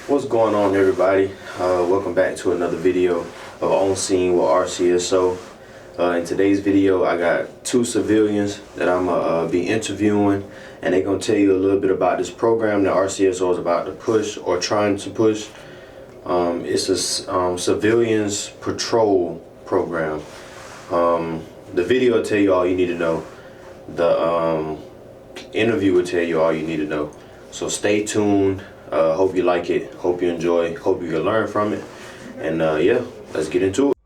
What's going on, everybody? Welcome back to another video of On Scene with RCSO. In today's video, I got two civilians that I'm gonna be interviewing, and they're gonna tell you a little bit about this program that RCSO is about to push or trying to push. It's a civilians patrol program. The video will tell you all you need to know. The interview will tell you all you need to know. So stay tuned. Hope you like it. Hope you enjoy. Hope you can learn from it. And yeah, let's get into it.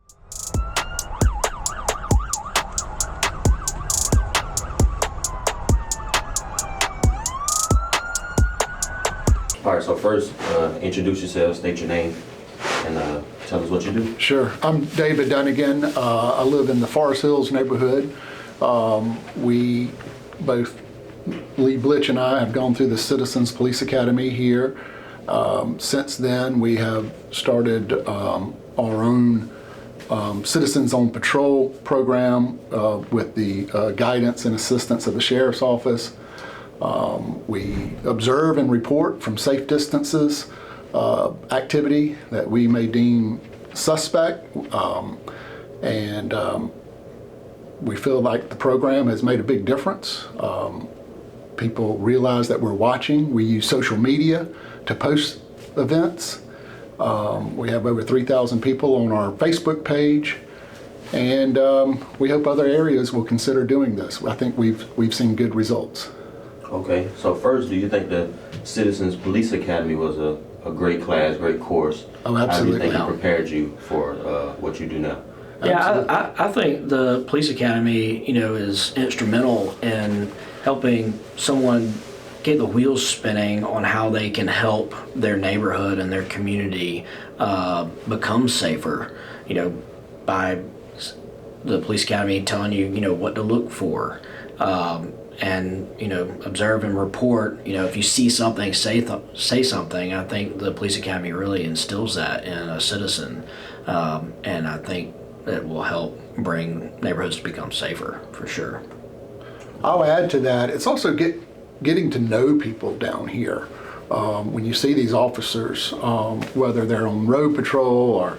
All right, so first, introduce yourself, state your name, and tell us what you do. Sure. I'm David Dunnigan. I live in the Forest Hills neighborhood. We both, Lee Blitch and I, have gone through the Citizens Police Academy here. Since then, we have started our own Citizens on Patrol program with the guidance and assistance of the Sheriff's Office. We observe and report from safe distances activity that we may deem suspect, and we feel like the program has made a big difference. People realize that we're watching. We use social media to post events. We have over 3,000 people on our Facebook page, and we hope other areas will consider doing this. I think we've seen good results. Okay, so first, do you think the Citizens Police Academy was a great class, great course? Oh, absolutely. How do you think it prepared you for what you do now? Yeah, I think the police academy, is instrumental in helping someone get the wheels spinning on how they can help their neighborhood and their community become safer. By the police academy telling you, what to look for, and observe and report. If you see something, say something. I think the police academy really instills that in a citizen, and I think that will help bring neighborhoods to become safer, for sure. I'll add to that, it's also getting to know people down here. When you see these officers, whether they're on road patrol or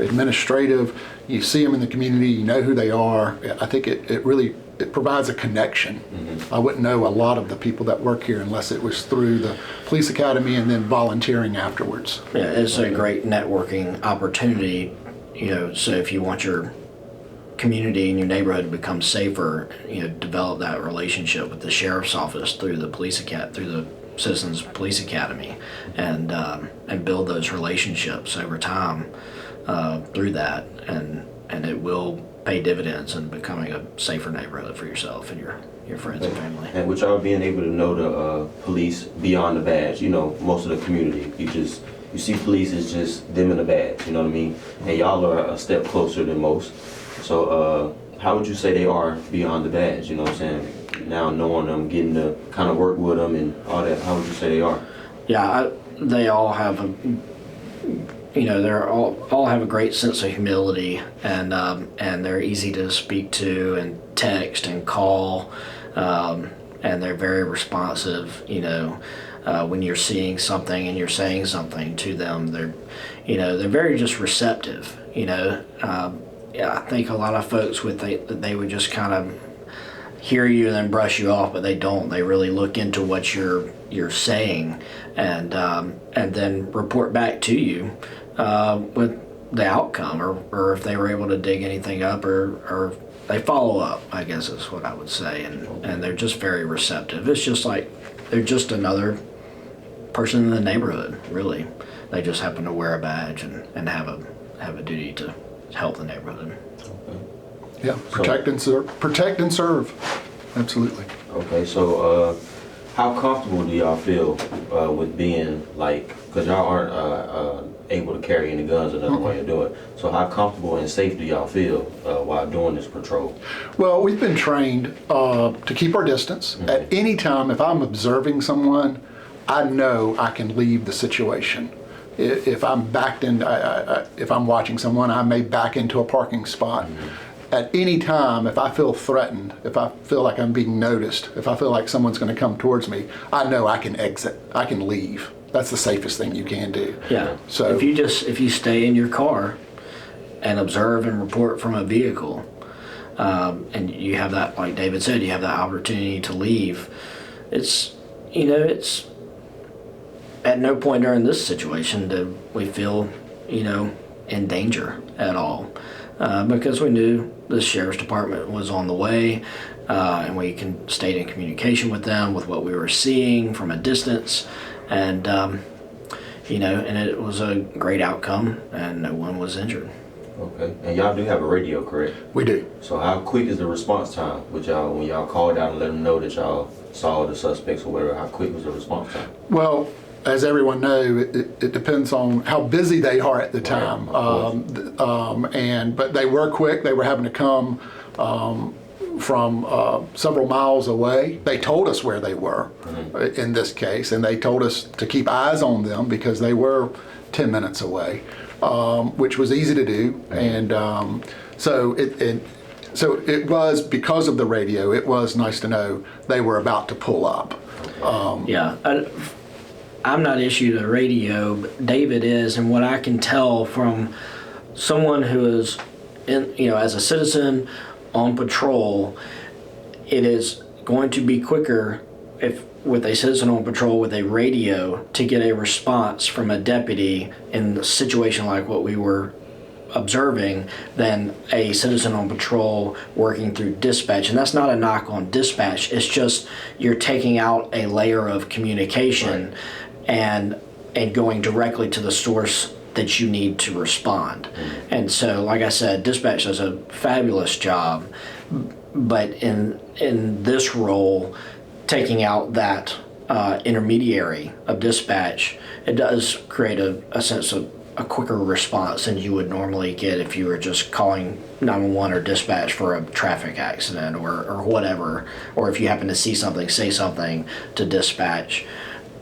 administrative, you see them in the community, you know who they are. I think it really provides a connection. Mm-hmm. I wouldn't know a lot of the people that work here unless it was through the police academy and then volunteering afterwards. Yeah, it's a great networking opportunity. So if you want your community and your neighborhood to become safer, develop that relationship with the Sheriff's Office through the through the Citizens Police Academy, and build those relationships over time through that, and it will pay dividends in becoming a safer neighborhood for yourself and your friends and family. And with y'all being able to know the police beyond the badge, most of the community, you see police as just them in a badge, you know what I mean? And y'all are a step closer than most. So how would you say they are beyond the badge, you know what I'm saying? Now knowing them, getting to kind of work with them and all that, how would you say they are? Yeah, they all have they're all have a great sense of humility, and they're easy to speak to and text and call, and they're very responsive. When you're seeing something and you're saying something to them, they're very just receptive. I think a lot of folks they would just kind of hear you and then brush you off, but they don't. They really look into what you're saying, and then report back to you with the outcome, or if they were able to dig anything up, or they follow up, I guess is what I would say, and they're just very receptive. It's just like they're just another person in the neighborhood, really. They just happen to wear a badge and have a duty to help the neighborhood. Okay. Yeah, protect and serve. Absolutely. Okay, so how comfortable do y'all feel with being because y'all aren't able to carry any guns or nothing while you're doing it. So how comfortable and safe do y'all feel while doing this patrol? Well, we've been trained to keep our distance. Mm-hmm. At any time, if I'm observing someone, I know I can leave the situation. If I'm if I'm watching someone, I may back into a parking spot. Mm-hmm. At any time, if I feel threatened, if I feel like I'm being noticed, if I feel like someone's going to come towards me, I know I can exit, I can leave. that's the safest thing you can do. Yeah. So if you stay in your car and observe and report from a vehicle, and you have that, like David said, you have that opportunity to leave. It's at no point during this situation did we feel, in danger at all, because we knew the sheriff's department was on the way, and we stayed in communication with them with what we were seeing from a distance, and and it was a great outcome, and no one was injured. Okay, and y'all do have a radio, correct? we do. So how quick is the response time with y'all when y'all called out and let them know that y'all saw the suspects or whatever? How quick was the response time? Well, as everyone knows, it depends on how busy they are at the time. But they were quick. They were having to come from several miles away. They told us where they were in this case, and they told us to keep eyes on them because they were 10 minutes away, which was easy to do. And so it was, because of the radio, it was nice to know they were about to pull up. I'm not issued a radio, but David is, and what I can tell from someone who is as a citizen on patrol, it is going to be quicker if with a citizen on patrol with a radio to get a response from a deputy in a situation like what we were observing than a citizen on patrol working through dispatch. And that's not a knock on dispatch, it's just you're taking out a layer of communication, right, and going directly to the source that you need to respond. And so, like I said, dispatch does a fabulous job, but in this role, taking out that intermediary of dispatch, it does create a sense of a quicker response than you would normally get if you were just calling 911 or dispatch for a traffic accident or whatever, or if you happen to see something, say something to dispatch.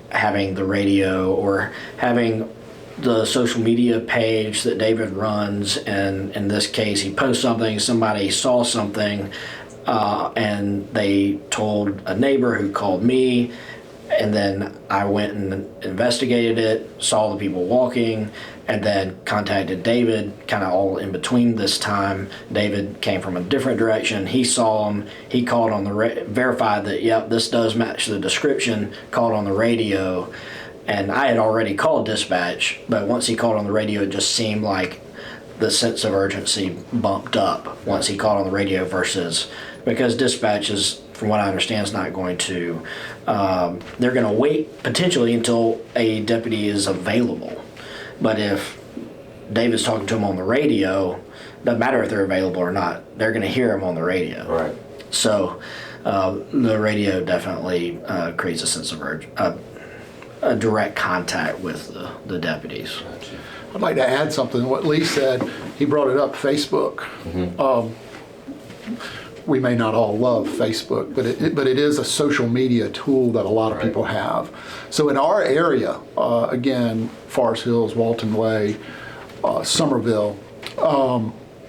Having the radio or having the social media page that David runs, and in this case he posts something, somebody saw something, and they told a neighbor who called me, and then I went and investigated it, saw the people walking, and then contacted David kind of all in between this time. David came from a different direction. He saw him. He called on the verified that, yep, this does match the description, called on the radio. And I had already called dispatch, but once he called on the radio, it just seemed like the sense of urgency bumped up once he called on the radio versus, because dispatch is, from what I understand, is not going to, they're going to wait potentially until a deputy is available. But if David's talking to him on the radio, doesn't matter if they're available or not, they're going to hear him on the radio. Right. So the radio definitely creates a sense of a direct contact with the deputies. Gotcha. I'd like to add something to what Lee said. He brought it up, Facebook. We may not all love Facebook, but it is a social media tool that a lot of people have. So in our area, again, Forest Hills, Walton Way, Somerville,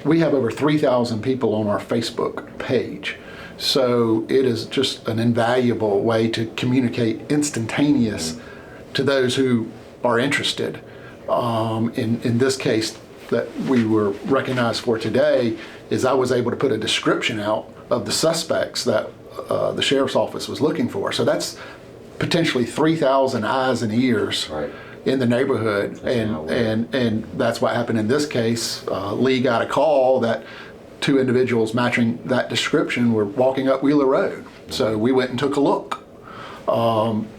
we have over 3,000 people on our Facebook page. So it is just an invaluable way to communicate instantaneous to those who are interested. In this case that we were recognized for today, is I was able to put a description out of the suspects that the sheriff's office was looking for. So that's potentially 3,000 eyes and ears, right, in the neighborhood, and that's what happened in this case. Lee got a call that two individuals matching that description were walking up Wheeler Road. So we went and took a look,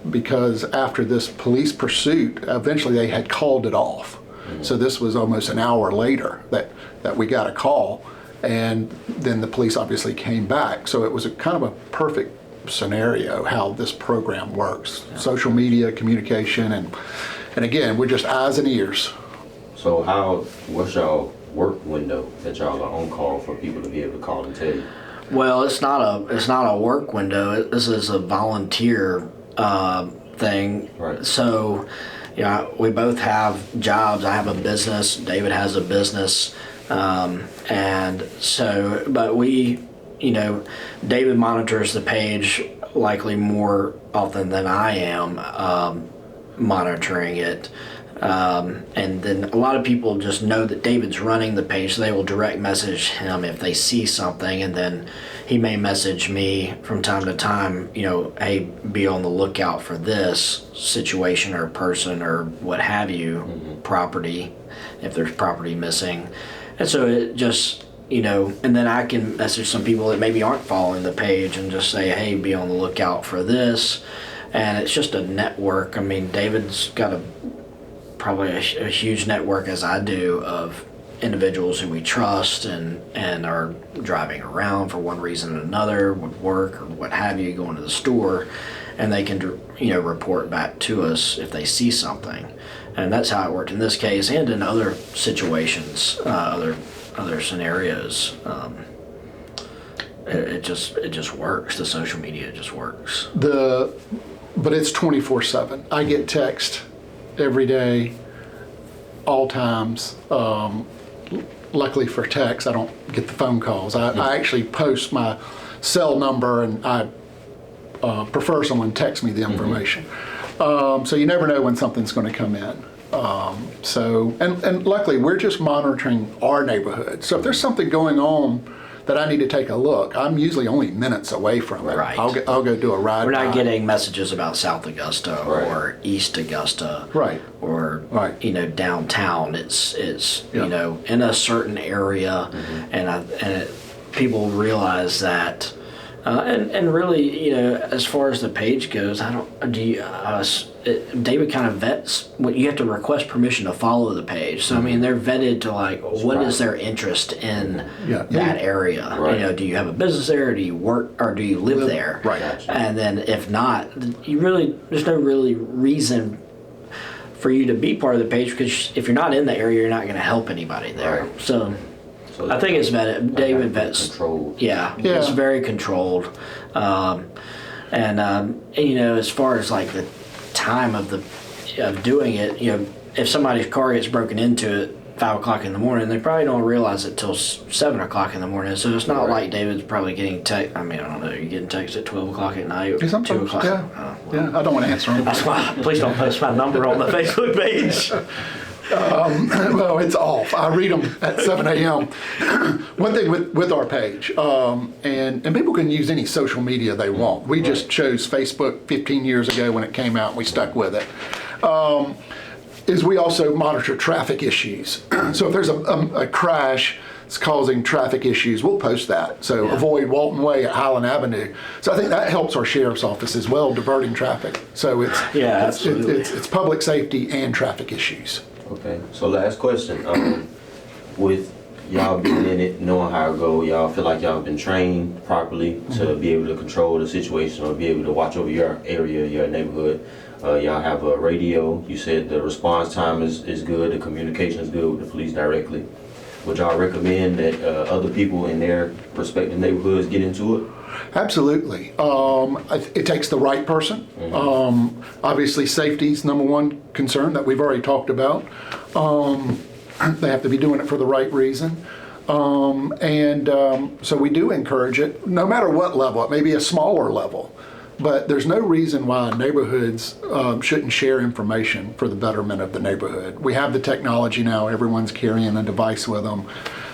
because after this police pursuit, eventually they had called it off. So this was almost an hour later that we got a call, and then the police obviously came back. So it was a kind of a perfect scenario how this program works. Social media, communication, and again, we're just eyes and ears. So what's y'all work window that y'all are on call for people to be able to call and tell you? Well, it's not a work window. This is a volunteer thing. Right. So, we both have jobs. I have a business. David has a business, and so, but we, David monitors the page likely more often than I am, monitoring it. And then a lot of people just know that David's running the page, so they will direct message him if they see something, and then he may message me from time to time, hey, be on the lookout for this situation or person or what have you, property, if there's property missing. And so it just, and then I can message some people that maybe aren't following the page and just say, hey, be on the lookout for this. And it's just a network. I mean, David's got probably a huge network, as I do, of individuals who we trust and are driving around for one reason or another, with work or what have you, going to the store, and they can report back to us if they see something. And that's how it worked in this case and in other situations, other scenarios. It just works. The social media just works. But it's 24/7. I get text every day, all times. Luckily for text, I don't get the phone calls. I actually post my cell number, and I prefer someone text me the information. So you never know when something's going to come in. And luckily, we're just monitoring our neighborhood. So if there's something going on that I need to take a look, I'm usually only minutes away from it. Right. I'll go do a ride. We're not getting messages about South Augusta or East Augusta, right, or downtown. It's in a certain area, and people realize that. And really, as far as the page goes, David kind of vets. You have to request permission to follow the page. So I mean, they're vetted to what is their interest in that area. Right. Do you have a business there? Or do you work, or do you live there? Right. And then if not, there's no really reason for you to be part of the page, because if you're not in the area, you're not going to help anybody there. Right. So I think it's vetted. David vets. Controlled. Yeah, it's very controlled. As far as the time of doing it, if somebody's car gets broken into at 5 o'clock in the morning, they probably don't realize it till 7 o'clock in the morning. So it's not like David's probably getting text. I mean, I don't know. You're getting text at 12 o'clock at night, or 2 o'clock. Yeah, I don't want to answer them. That's why. Please don't post my number on the Facebook page. Well, it's off. I read them at 7 a.m. One thing with our page, and people can use any social media they want. We just chose Facebook 15 years ago when it came out, and we stuck with it. Is we also monitor traffic issues. So if there's a crash that's causing traffic issues, we'll post that. So avoid Walton Way at Highland Avenue. So I think that helps our sheriff's office as well, diverting traffic. So it's public safety and traffic issues. Okay, so last question. With y'all being in it, knowing how it go, y'all feel like y'all been trained properly to be able to control the situation or be able to watch over your area, your neighborhood. Y'all have a radio. You said the response time is good, the communication is good with the police directly. Would y'all recommend that other people in their respective neighborhoods get into it? Absolutely. It takes the right person. Obviously, safety's number one concern that we've already talked about. They have to be doing it for the right reason. So we do encourage it, no matter what level. It may be a smaller level, but there's no reason why neighborhoods shouldn't share information for the betterment of the neighborhood. We have the technology now. Everyone's carrying a device with them.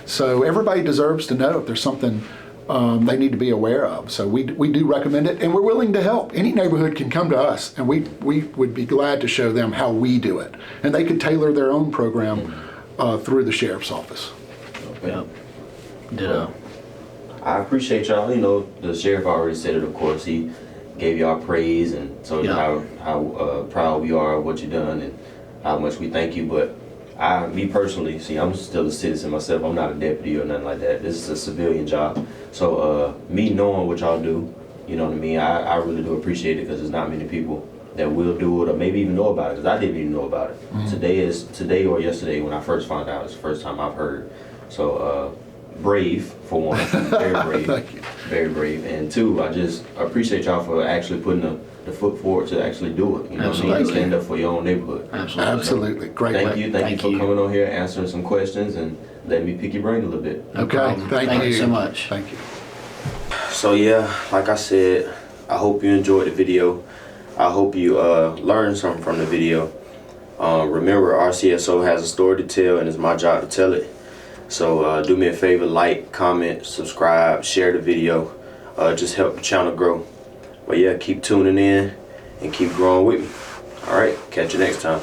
So everybody deserves to know if there's something they need to be aware of. So we do recommend it, and we're willing to help. Any neighborhood can come to us, and we would be glad to show them how we do it. And they could tailor their own program through the sheriff's office. Okay. Yep. Ditto. I appreciate y'all. The sheriff already said it, of course. He gave y'all praise and told you how proud we are of what you've done and how much we thank you. But me personally, I'm still a citizen myself. I'm not a deputy or nothing like that. This is a civilian job. So me knowing what y'all do, you know what I mean, I really do appreciate it, because there's not many people that will do it or maybe even know about it, because I didn't even know about it. Today or yesterday when I first found out. It's the first time I've heard. So brave, for one. Very brave. Thank you. Very brave. And two, I just appreciate y'all for actually putting the foot forward to actually do it. You know what I mean? Absolutely. Stand up for your own neighborhood. Absolutely. Great. Thank you for coming on here, answering some questions, and letting me pick your brain a little bit. Okay. Thank you so much. Thank you. So yeah, like I said, I hope you enjoyed the video. I hope you learned something from the video. Remember, RCSO has a story to tell, and it's my job to tell it. So do me a favor, like, comment, subscribe, share the video. Just help the channel grow. But yeah, keep tuning in and keep growing with me. All right, catch you next time.